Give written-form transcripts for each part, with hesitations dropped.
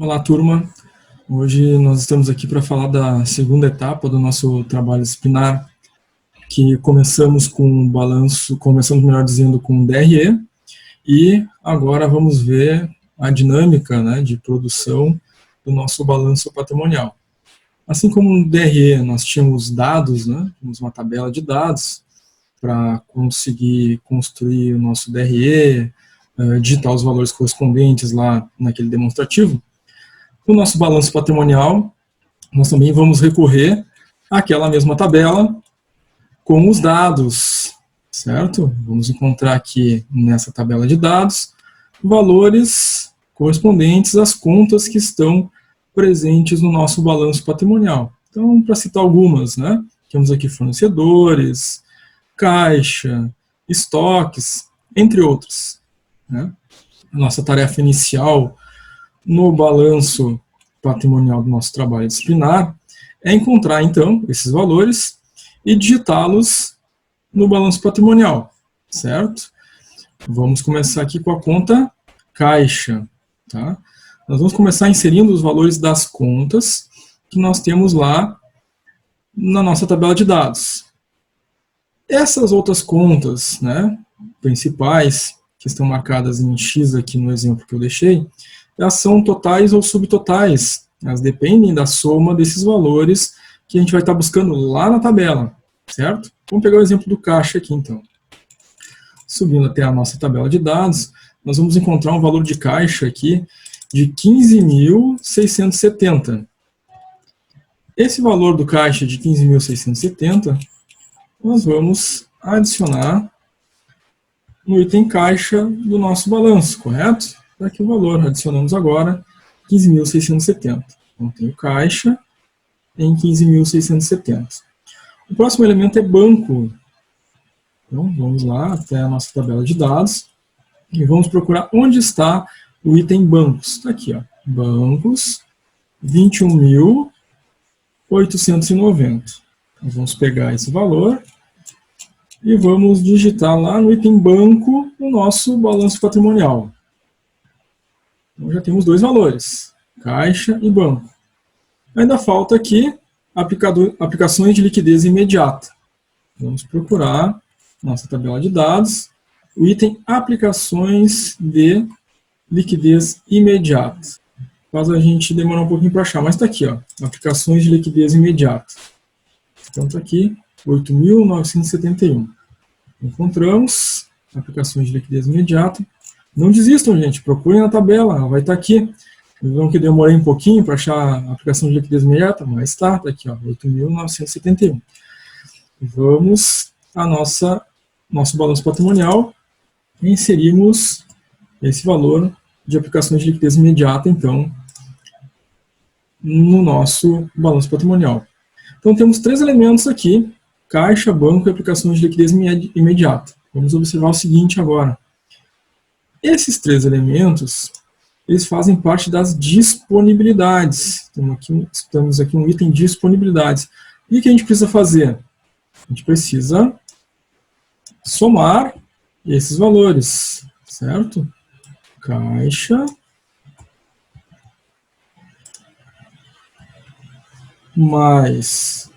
Olá, turma. Hoje nós estamos aqui para falar da segunda etapa do nosso trabalho disciplinar, que começamos com balanço, começamos, melhor dizendo, com DRE, e agora vamos ver a dinâmica, né, de produção do nosso balanço patrimonial. Assim como no DRE nós tínhamos dados, né, tínhamos uma tabela de dados para conseguir construir o nosso DRE, digitar os valores correspondentes lá naquele demonstrativo. No nosso balanço patrimonial, nós também vamos recorrer àquela mesma tabela com os dados, certo? Vamos encontrar aqui nessa tabela de dados valores correspondentes às contas que estão presentes no nosso balanço patrimonial. Então, para citar algumas, né? Temos aqui fornecedores, caixa, estoques, entre outros, né? A nossa tarefa inicial no balanço patrimonial do nosso trabalho disciplinar é encontrar, então, esses valores e digitá-los no balanço patrimonial, certo? Vamos começar aqui com a conta caixa, tá? Nós vamos começar inserindo os valores das contas que nós temos lá na nossa tabela de dados. Essas outras contas, né, principais, que estão marcadas em X aqui no exemplo que eu deixei, elas são totais ou subtotais. Elas dependem da soma desses valores que a gente vai estar buscando lá na tabela, certo? Vamos pegar o exemplo do caixa aqui, então. Subindo até a nossa tabela de dados, nós vamos encontrar um valor de caixa aqui de 15.670. Esse valor do caixa de 15.670, nós vamos adicionar no item caixa do nosso balanço, correto? Está aqui o valor, adicionamos agora 15.670. Então, tem o caixa em 15.670. O próximo elemento é banco. Então, vamos lá até a nossa tabela de dados e vamos procurar onde está o item bancos. Está aqui, ó, bancos, 21.890. Então, vamos pegar esse valor e vamos digitar lá no item banco o nosso balanço patrimonial. Então, já temos dois valores, caixa e banco. Ainda falta aqui aplicações de liquidez imediata. Vamos procurar nossa tabela de dados, o item aplicações de liquidez imediata. Faz a gente demorar um pouquinho para achar, mas está aqui, ó, aplicações de liquidez imediata. Então está aqui, 8.971. Encontramos aplicações de liquidez imediata. Não desistam, gente, procurem na tabela, ela vai estar aqui. Viram que demorei um pouquinho para achar a aplicação de liquidez imediata, mas está aqui, ó, 8.971. Vamos a nosso balanço patrimonial e inserimos esse valor de aplicações de liquidez imediata, então, no nosso balanço patrimonial. Então, temos três elementos aqui, caixa, banco e aplicações de liquidez imediata. Vamos observar o seguinte agora. Esses três elementos, eles fazem parte das disponibilidades. Temos aqui um item disponibilidades. E o que a gente precisa fazer? A gente precisa somar esses valores, certo? Caixa mais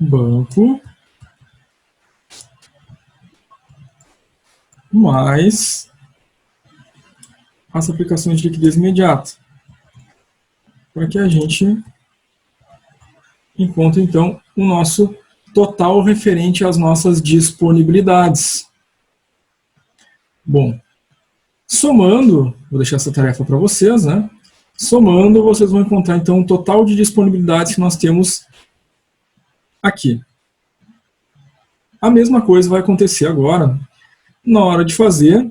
banco mais as aplicações de liquidez imediata, para que a gente encontre, então, o nosso total referente às nossas disponibilidades. Bom, somando, vou deixar essa tarefa para vocês, né? Somando, vocês vão encontrar, então, o total de disponibilidades que nós temos aqui. A mesma coisa vai acontecer agora na hora de fazer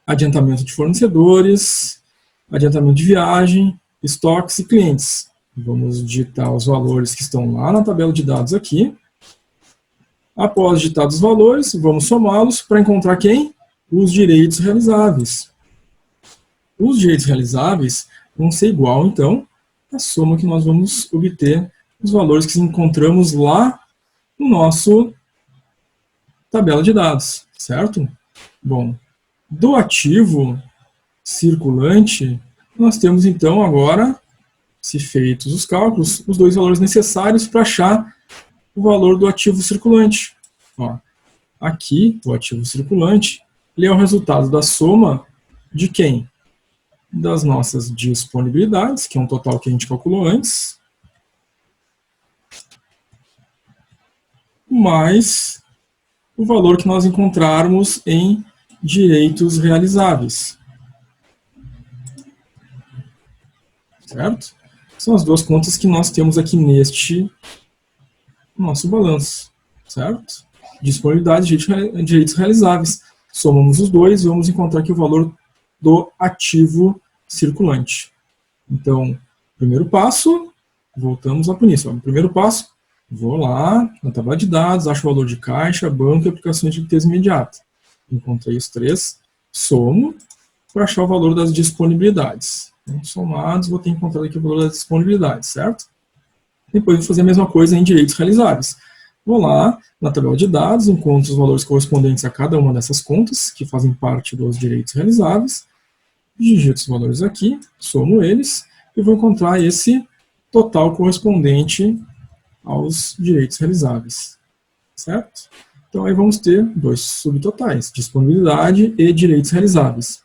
adiantamento de fornecedores, adiantamento de viagem, estoques e clientes. Vamos digitar os valores que estão lá na tabela de dados aqui. Após digitados os valores, vamos somá-los para encontrar quem? Os direitos realizáveis. Os direitos realizáveis vão ser igual, então, à soma que nós vamos obter os valores que encontramos lá no nosso tabela de dados, certo? Bom, do ativo, circulante, nós temos então agora, se feitos os cálculos, os dois valores necessários para achar o valor do ativo circulante. Ó, aqui, o ativo circulante, ele é o resultado da soma de quem? Das nossas disponibilidades, que é um total que a gente calculou antes, mais o valor que nós encontrarmos em direitos realizáveis. Certo? São as duas contas que nós temos aqui neste nosso balanço. Certo? Disponibilidade e direitos realizáveis. Somamos os dois e vamos encontrar aqui o valor do ativo circulante. Então, primeiro passo, voltamos lá para o início. Primeiro passo, vou lá na tabela de dados, acho o valor de caixa, banco e aplicações de liquidez imediata. Encontrei os três, somo para achar o valor das disponibilidades. Então, somados, vou ter encontrado aqui o valor das disponibilidades, certo? Depois vou fazer a mesma coisa em direitos realizáveis. Vou lá na tabela de dados, encontro os valores correspondentes a cada uma dessas contas, que fazem parte dos direitos realizáveis, digito os valores aqui, somo eles, e vou encontrar esse total correspondente aos direitos realizáveis, certo? Então aí vamos ter dois subtotais, disponibilidade e direitos realizáveis.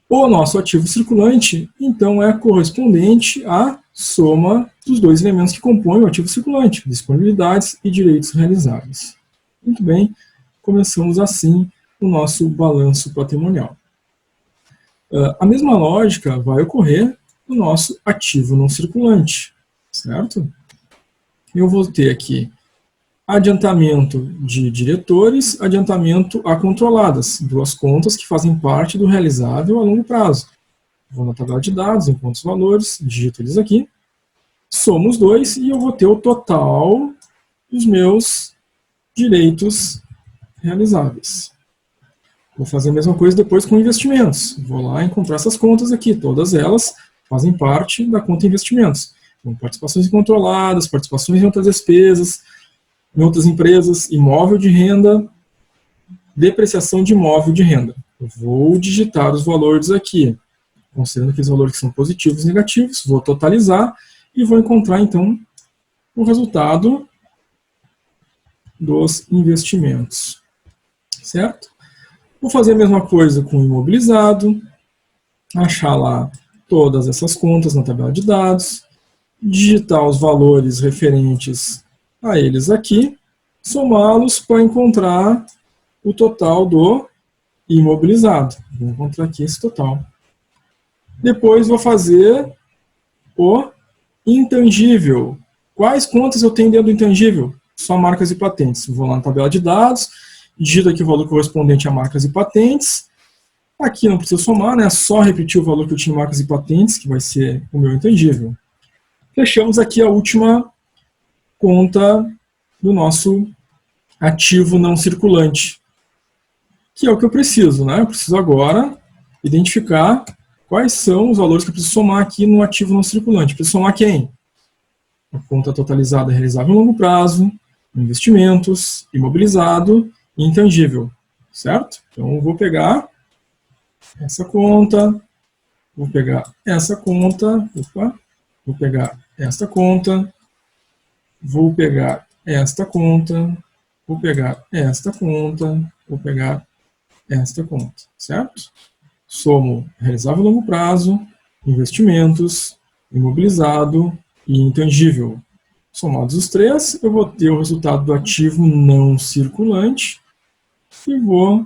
O nosso ativo circulante, então, é correspondente à soma dos dois elementos que compõem o ativo circulante, disponibilidades e direitos realizáveis. Muito bem, começamos assim o nosso balanço patrimonial. A mesma lógica vai ocorrer no nosso ativo não circulante, certo? Eu vou ter aqui adiantamento de diretores, adiantamento a controladas, duas contas que fazem parte do realizável a longo prazo. Vou na tabela de dados, encontro os valores, digito eles aqui, somo os dois e eu vou ter o total dos meus direitos realizáveis. Vou fazer a mesma coisa depois com investimentos. Vou lá encontrar essas contas aqui, todas elas fazem parte da conta investimentos. Então, participações controladas, participações em outras despesas, em outras empresas, imóvel de renda, depreciação de imóvel de renda. Eu vou digitar os valores aqui, considerando que os valores que são positivos e negativos, vou totalizar e vou encontrar, então, o resultado dos investimentos. Certo? Vou fazer a mesma coisa com o imobilizado, achar lá todas essas contas na tabela de dados, digitar os valores referentes a eles aqui, somá-los para encontrar o total do imobilizado. Vou encontrar aqui esse total. Depois vou fazer o intangível. Quais contas eu tenho dentro do intangível? Só marcas e patentes. Vou lá na tabela de dados, digito aqui o valor correspondente a marcas e patentes. Aqui não precisa somar, né? É só repetir o valor que eu tinha em marcas e patentes, que vai ser o meu intangível. Fechamos aqui a última conta do nosso ativo não circulante, que é o que eu preciso, né? Eu preciso agora identificar quais são os valores que eu preciso somar aqui no ativo não circulante. Eu preciso somar quem? A conta totalizada realizável a longo prazo, investimentos, imobilizado e intangível, certo? Então eu vou pegar essa conta, vou pegar essa conta, vou pegar esta conta, vou pegar esta conta, vou pegar esta conta, vou pegar esta conta, certo? Somo realizável a longo prazo, investimentos, imobilizado e intangível. Somados os três, eu vou ter o resultado do ativo não circulante e vou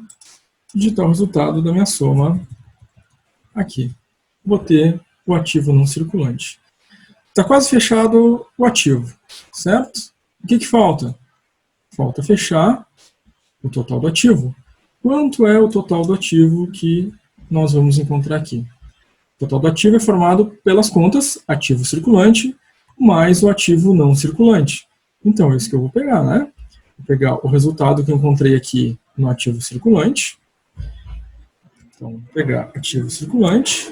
digitar o resultado da minha soma aqui. Vou ter o ativo não circulante. Está quase fechado o ativo, certo? O que falta? Falta fechar o total do ativo. Quanto é o total do ativo que nós vamos encontrar aqui? O total do ativo é formado pelas contas ativo circulante mais o ativo não circulante. Então, é isso que eu vou pegar, né? Vou pegar o resultado que eu encontrei aqui no ativo circulante. Então, vou pegar ativo circulante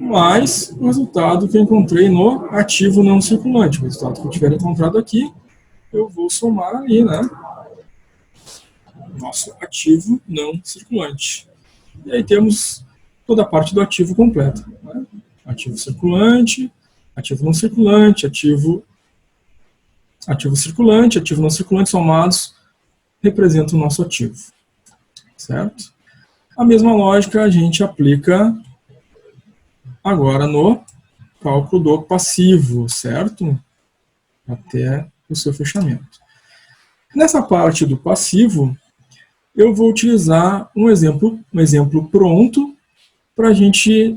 mais o resultado que eu encontrei no ativo não circulante. O resultado que eu tiver encontrado aqui, eu vou somar ali, né? Nosso ativo não circulante. E aí temos toda a parte do ativo completa, né? Ativo circulante, ativo não circulante, ativo circulante, ativo não circulante somados representam o nosso ativo, certo? A mesma lógica a gente aplica agora no cálculo do passivo, certo? Até o seu fechamento. Nessa parte do passivo, eu vou utilizar um exemplo pronto para a gente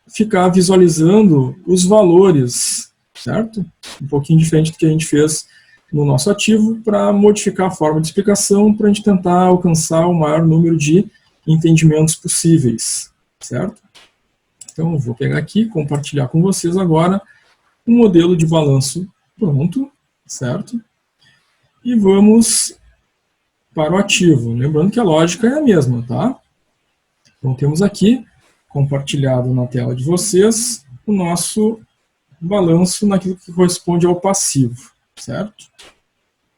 ficar visualizando os valores, certo? Um pouquinho diferente do que a gente fez no nosso ativo, para modificar a forma de explicação, para a gente tentar alcançar o maior número de entendimentos possíveis, certo? Então, eu vou pegar aqui e compartilhar com vocês agora um modelo de balanço pronto, certo? E vamos para o ativo. Lembrando que a lógica é a mesma, tá? Então, temos aqui, compartilhado na tela de vocês, o nosso balanço naquilo que corresponde ao passivo, certo?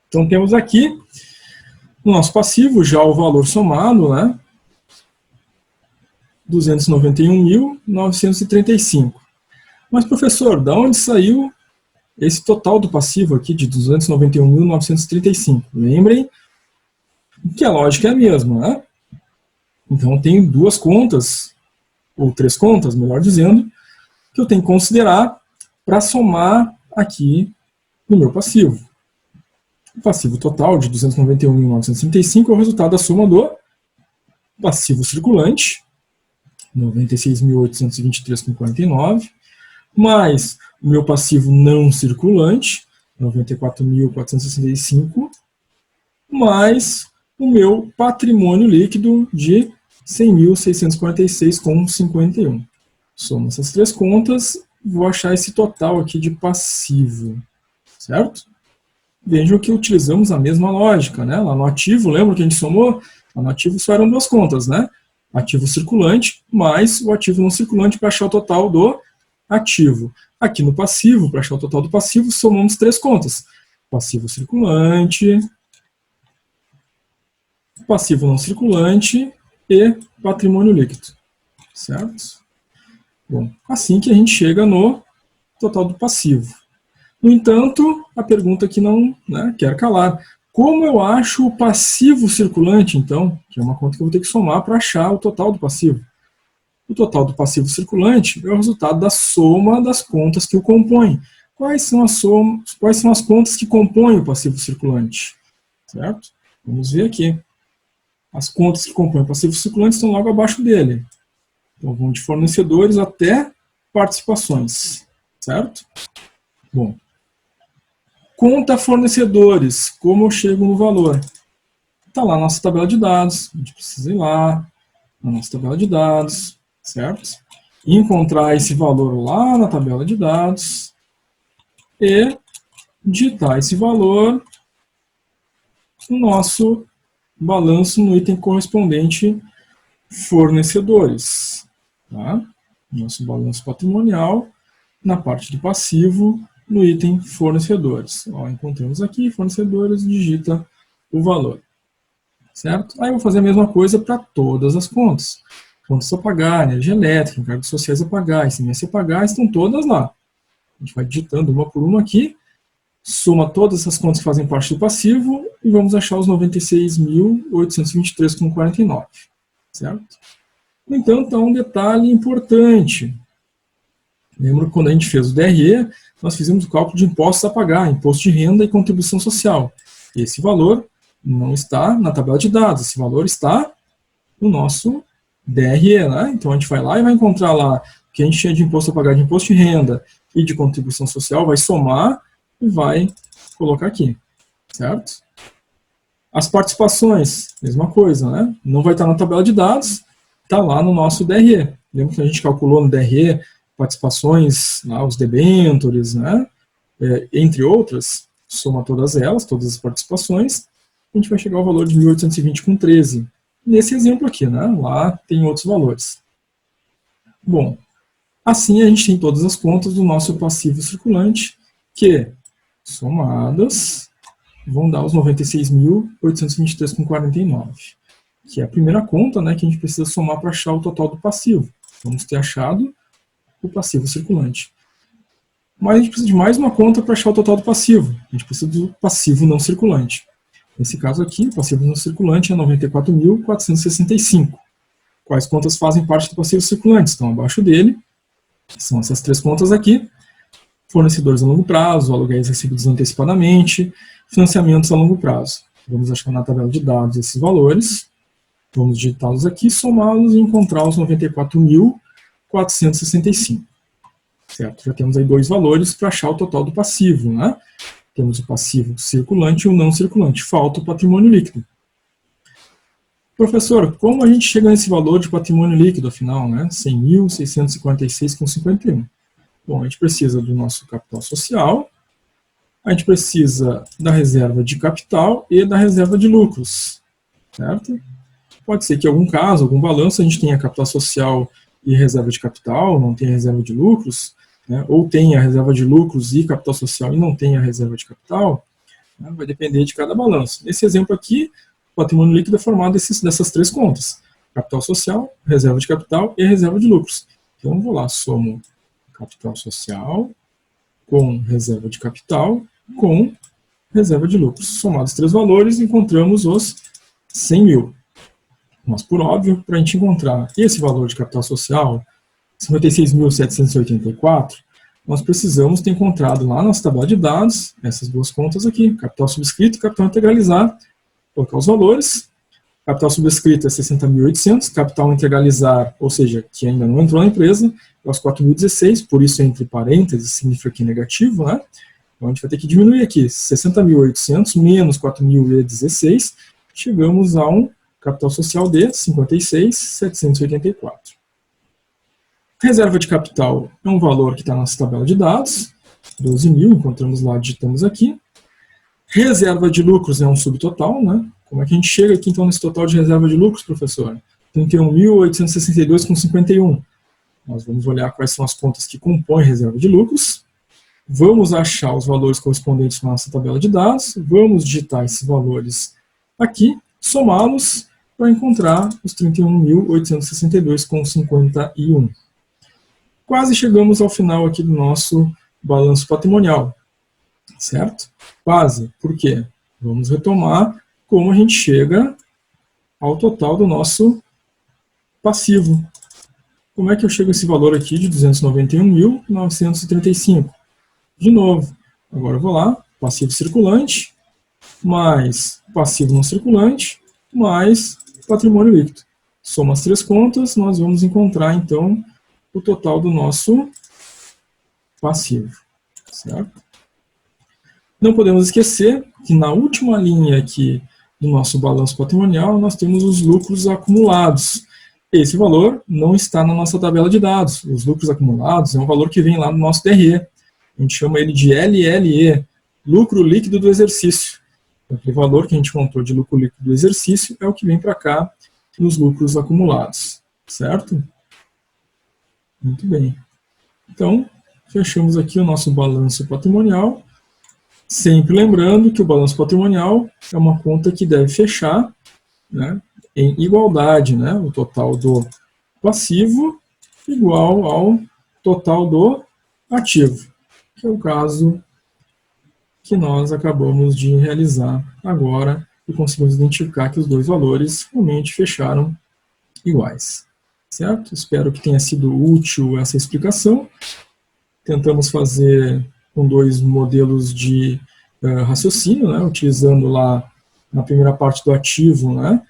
Então, temos aqui, no nosso passivo, já o valor somado, né? 291.935. Mas, professor, de onde saiu esse total do passivo aqui de 291.935? Lembrem que a lógica é a mesma, né? Então, eu tenho duas contas, ou três contas, melhor dizendo, que eu tenho que considerar para somar aqui no meu passivo. O passivo total de 291.935 é o resultado da soma do passivo circulante, 96.823,49, mais o meu passivo não circulante, 94.465, mais o meu patrimônio líquido de 100.646,51. Somo essas três contas, vou achar esse total aqui de passivo, certo? Vejam que utilizamos a mesma lógica, né? Lá no ativo, lembra que a gente somou? Lá no ativo só eram duas contas, né? Ativo circulante mais o ativo não circulante para achar o total do ativo. Aqui no passivo, para achar o total do passivo, somamos três contas. Passivo circulante, passivo não circulante e patrimônio líquido, certo? Bom, assim que a gente chega no total do passivo. No entanto, a pergunta que não quer calar. Como eu acho o passivo circulante, então, que é uma conta que eu vou ter que somar para achar o total do passivo? O total do passivo circulante é o resultado da soma das contas que o compõem. Quais são as contas que compõem o passivo circulante? Certo? Vamos ver aqui. As contas que compõem o passivo circulante estão logo abaixo dele. Então, vão de fornecedores até participações. Certo? Bom. Conta fornecedores. Como eu chego no valor? Está lá na nossa tabela de dados. A gente precisa ir lá na nossa tabela de dados. Certo? E encontrar esse valor lá na tabela de dados e digitar esse valor no nosso balanço no item correspondente fornecedores. Tá? Nosso balanço patrimonial na parte de passivo no item fornecedores. Ó, encontramos aqui fornecedores, digita o valor. Certo? Aí eu vou fazer a mesma coisa para todas as contas. Contas a pagar, energia elétrica, encargos sociais a pagar, ICMS a pagar, estão todas lá. A gente vai digitando uma por uma aqui, soma todas essas contas que fazem parte do passivo e vamos achar os 96.823,49. Certo? No entanto, há um detalhe importante. Lembra que quando a gente fez o DRE, nós fizemos o cálculo de impostos a pagar, imposto de renda e contribuição social. Esse valor não está na tabela de dados, esse valor está no nosso DRE, né? Então a gente vai lá e vai encontrar lá o que a gente tinha de imposto a pagar de imposto de renda e de contribuição social, vai somar e vai colocar aqui, certo? As participações, mesma coisa, né? Não vai estar na tabela de dados, está lá no nosso DRE. Lembra que a gente calculou no DRE participações, lá, os debentures, né? Entre outras, soma todas elas, todas as participações, a gente vai chegar ao valor de 1.820,13. Nesse exemplo aqui, né? Lá tem outros valores. Bom, assim a gente tem todas as contas do nosso passivo circulante, que, somadas, vão dar os 96.823,49. que é a primeira conta, né, que a gente precisa somar para achar o total do passivo. Vamos ter achado o passivo circulante. Mas a gente precisa de mais uma conta para achar o total do passivo. A gente precisa do passivo não circulante. Nesse caso aqui, o passivo não circulante é 94.465. Quais contas fazem parte do passivo circulante? Estão abaixo dele. São essas três contas aqui. Fornecedores a longo prazo, aluguéis recebidos antecipadamente, financiamentos a longo prazo. Vamos achar na tabela de dados esses valores. Vamos digitá-los aqui, somá-los e encontrar os 94.465. Certo? Já temos aí dois valores para achar o total do passivo, né? Temos o passivo circulante e o não circulante. Falta o patrimônio líquido. Professor, como a gente chega nesse valor de patrimônio líquido, afinal, né? 100.646,51. Bom, a gente precisa do nosso capital social, a gente precisa da reserva de capital e da reserva de lucros, certo? Pode ser que em algum caso, algum balanço, a gente tenha capital social e reserva de capital, não tenha reserva de lucros, né? Ou tenha reserva de lucros e capital social e não tenha reserva de capital, né? Vai depender de cada balanço. Nesse exemplo aqui, o patrimônio líquido é formado dessas três contas: capital social, reserva de capital e reserva de lucros. Então, vou lá, somo capital social com reserva de capital com reserva de lucros. Somados os três valores, encontramos os 100 mil. Mas, por óbvio, para a gente encontrar esse valor de capital social, 56.784, nós precisamos ter encontrado lá na nossa tabela de dados essas duas contas aqui, capital subscrito e capital integralizar, colocar os valores. Capital subscrito é 60.800, capital integralizar, ou seja, que ainda não entrou na empresa, é os 4.016, por isso entre parênteses significa que é negativo, né? Então a gente vai ter que diminuir aqui, 60.800 menos 4.016, chegamos a um capital social de 56.784. Reserva de capital é um valor que está na nossa tabela de dados, 12 mil, encontramos lá, digitamos aqui. Reserva de lucros é um subtotal, né? Como é que a gente chega aqui, então, nesse total de reserva de lucros, professor? 31.862,51. Nós vamos olhar quais são as contas que compõem reserva de lucros. Vamos achar os valores correspondentes na nossa tabela de dados. Vamos digitar esses valores aqui, somá-los para encontrar os 31.862,51. Quase chegamos ao final aqui do nosso balanço patrimonial, certo? Quase. Por quê? Vamos retomar como a gente chega ao total do nosso passivo. Como é que eu chego a esse valor aqui de 291.935? De novo, agora eu vou lá, passivo circulante, mais passivo não circulante, mais patrimônio líquido. Soma as três contas, nós vamos encontrar, então, o total do nosso passivo, certo? Não podemos esquecer que na última linha aqui do nosso balanço patrimonial, nós temos os lucros acumulados. Esse valor não está na nossa tabela de dados. Os lucros acumulados é um valor que vem lá no nosso DRE. A gente chama ele de LLE, lucro líquido do exercício. Aquele valor que a gente contou de lucro líquido do exercício é o que vem para cá nos lucros acumulados, certo? Muito bem. Então, fechamos aqui o nosso balanço patrimonial. Sempre lembrando que o balanço patrimonial é uma conta que deve fechar, né, em igualdade, né, o total do passivo igual ao total do ativo, que é o caso que nós acabamos de realizar agora e conseguimos identificar que os dois valores realmente fecharam iguais. Certo? Espero que tenha sido útil essa explicação. Tentamos fazer com dois modelos de raciocínio, né, utilizando lá na primeira parte do ativo, né,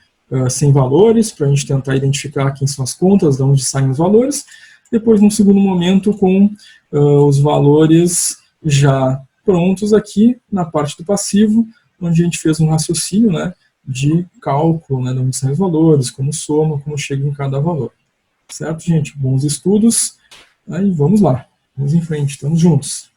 sem valores, para a gente tentar identificar quem são as contas, de onde saem os valores. Depois, num segundo momento, com os valores já prontos aqui na parte do passivo, onde a gente fez um raciocínio, né, de cálculo, né, de onde saem os valores, como soma, como chega em cada valor. Certo, gente? Bons estudos. Aí vamos lá. Vamos em frente. Estamos juntos.